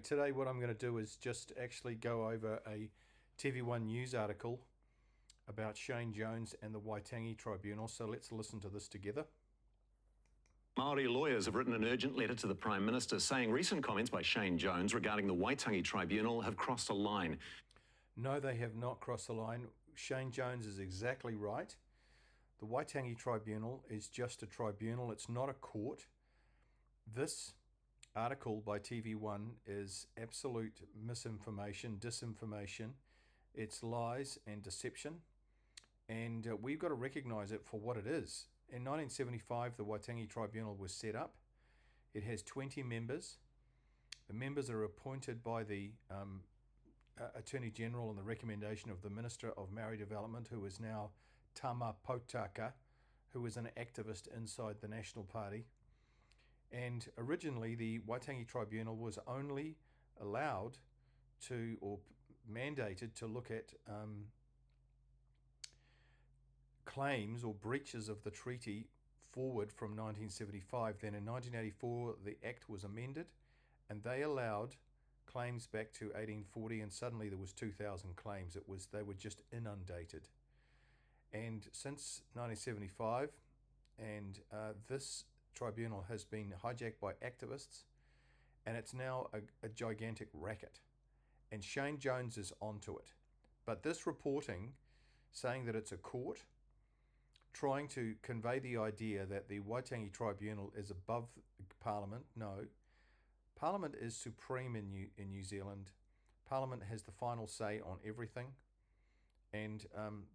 Today what I'm going to do is just actually go over a TV1 news article about Shane Jones and the Waitangi Tribunal, so let's listen to this together. Māori lawyers have written an urgent letter to the Prime Minister saying recent comments by Shane Jones regarding the Waitangi Tribunal have crossed a line. No, they have not crossed the line. Shane Jones is exactly right. The Waitangi Tribunal is just a tribunal. It's not a court. This article by TV1 is absolute misinformation, disinformation. It's lies and deception. And we've got to recognise it for what it is. In 1975, the Waitangi Tribunal was set up. It has 20 members. The members are appointed by the Attorney General on the recommendation of the Minister of Maori Development, who is now Tama Potaka, who is an activist inside the National Party. And originally, the Waitangi Tribunal was only allowed to, or mandated to, look at claims or breaches of the treaty forward from 1975. Then in 1984, the Act was amended, and they allowed claims back to 1840, and suddenly there was 2,000 claims. They were just inundated. And since 1975, and this tribunal has been hijacked by activists, and it's now a gigantic racket. And Shane Jones is onto it. But this reporting, saying that it's a court, trying to convey the idea that the Waitangi Tribunal is above Parliament. No, Parliament is supreme in New Zealand. Parliament has the final say on everything. And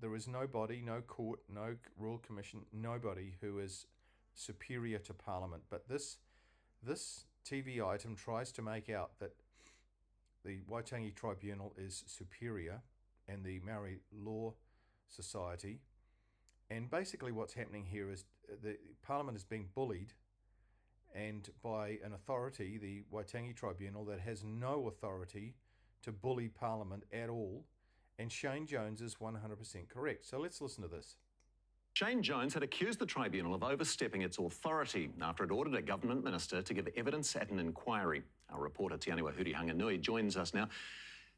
there is nobody, no court, no Royal Commission, nobody who is superior to Parliament. But this TV item tries to make out that the Waitangi Tribunal is superior and the Maori Law Society. And basically what's happening here is the Parliament is being bullied, and by an authority, the Waitangi Tribunal, that has no authority to bully Parliament at all. And Shane Jones is 100% correct. So let's listen to this. Shane Jones had accused the tribunal of overstepping its authority after it ordered a government minister to give evidence at an inquiry. Our reporter Tianua Hurihanganui joins us now.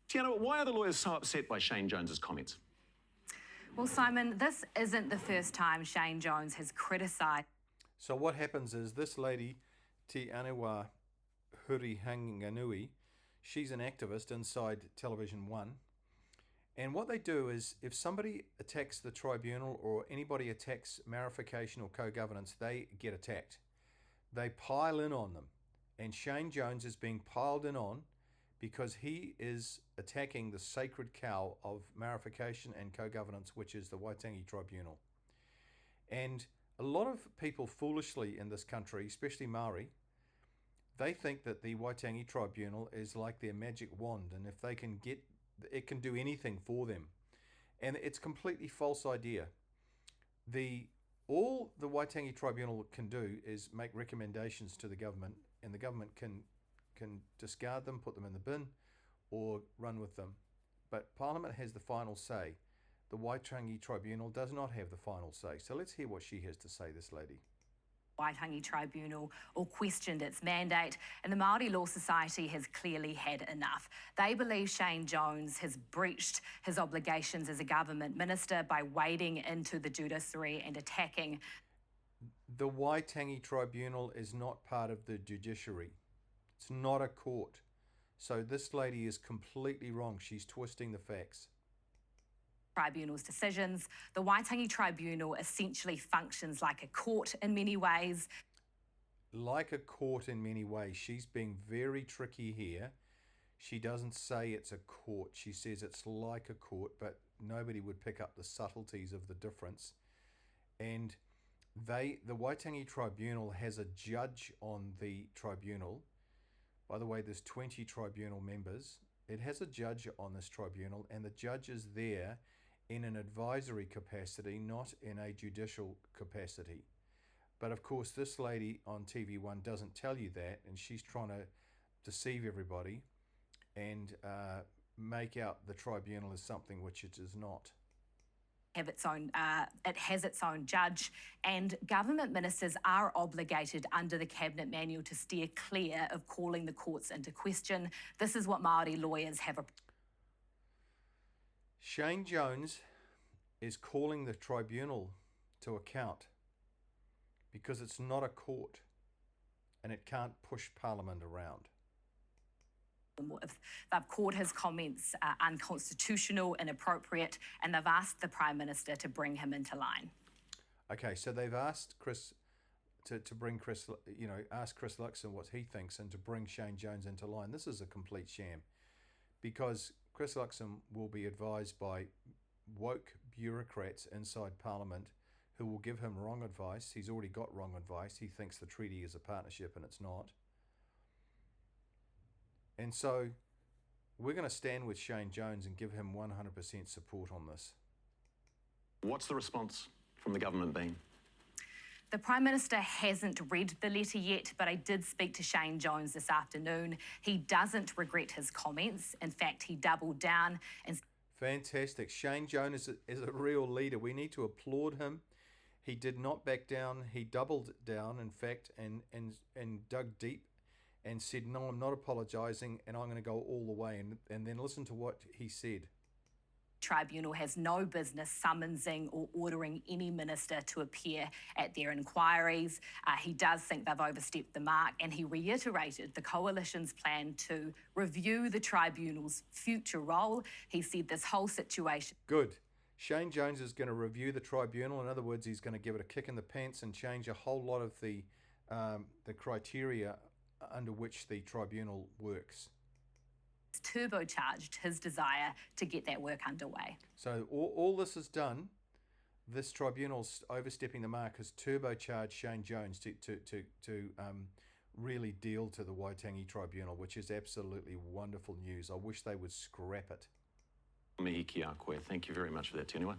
Tianua, why are the lawyers so upset by Shane Jones's comments? Well, Simon, this isn't the first time Shane Jones has criticised. So what happens is this lady, Tianua Hurihanganui, she's an activist inside Television One. And what they do is, if somebody attacks the tribunal or anybody attacks Maorification or co-governance, they get attacked. They pile in on them. And Shane Jones is being piled in on because he is attacking the sacred cow of Maorification and co-governance, which is the Waitangi Tribunal. And a lot of people foolishly in this country, especially Maori, they think that the Waitangi Tribunal is like their magic wand, and if they can get it, can do anything for them. And it's a completely false idea. All the Waitangi Tribunal can do is make recommendations to the government, and the government can discard them, put them in the bin, or run with them. But Parliament has the final say. The Waitangi Tribunal does not have the final say. So let's hear what she has to say, this lady. Waitangi Tribunal or questioned its mandate, and the Māori Law Society has clearly had enough. They believe Shane Jones has breached his obligations as a government minister by wading into the judiciary and attacking. The Waitangi Tribunal is not part of the judiciary. It's not a court. So this lady is completely wrong. She's twisting the facts. Tribunal's decisions. The Waitangi Tribunal essentially functions like a court in many ways. Like a court in many ways. She's being very tricky here. She doesn't say it's a court. She says it's like a court, but nobody would pick up the subtleties of the difference. And the Waitangi Tribunal has a judge on the tribunal. By the way, there's 20 tribunal members. It has a judge on this tribunal, and the judge is there in an advisory capacity, not in a judicial capacity. But of course, this lady on TV1 doesn't tell you that, and she's trying to deceive everybody and make out the tribunal as something which it is not. it has its own judge, and government ministers are obligated under the Cabinet Manual to steer clear of calling the courts into question. This is what Māori lawyers have. Shane Jones is calling the tribunal to account because it's not a court and it can't push Parliament around. If they've called his comments unconstitutional, inappropriate, and they've asked the Prime Minister to bring him into line. Okay, so they've asked Chris to bring Chris, ask Chris Luxon what he thinks and to bring Shane Jones into line. This is a complete sham because Chris Luxon will be advised by woke bureaucrats inside Parliament who will give him wrong advice. He's already got wrong advice. He thinks the treaty is a partnership and it's not. And so we're going to stand with Shane Jones and give him 100% support on this. What's the response from the government been? The Prime Minister hasn't read the letter yet, but I did speak to Shane Jones this afternoon. He doesn't regret his comments. In fact, he doubled down and... Fantastic. Shane Jones is a real leader. We need to applaud him. He did not back down. He doubled down, in fact, and dug deep and said, no, I'm not apologising and I'm going to go all the way. And then listen to what he said. Tribunal has no business summoning or ordering any minister to appear at their inquiries. He does think they've overstepped the mark, and he reiterated the Coalition's plan to review the Tribunal's future role. He said this whole situation... Good. Shane Jones is going to review the Tribunal. In other words, he's going to give it a kick in the pants and change a whole lot of the criteria under which the Tribunal works. Turbocharged his desire to get that work underway. So all this is done, this tribunal's overstepping the mark has turbocharged Shane Jones to really deal to the Waitangi Tribunal, which is absolutely wonderful news. I wish they would scrap it. Mihi ki a koe. Thank you very much for that, Te Niwa.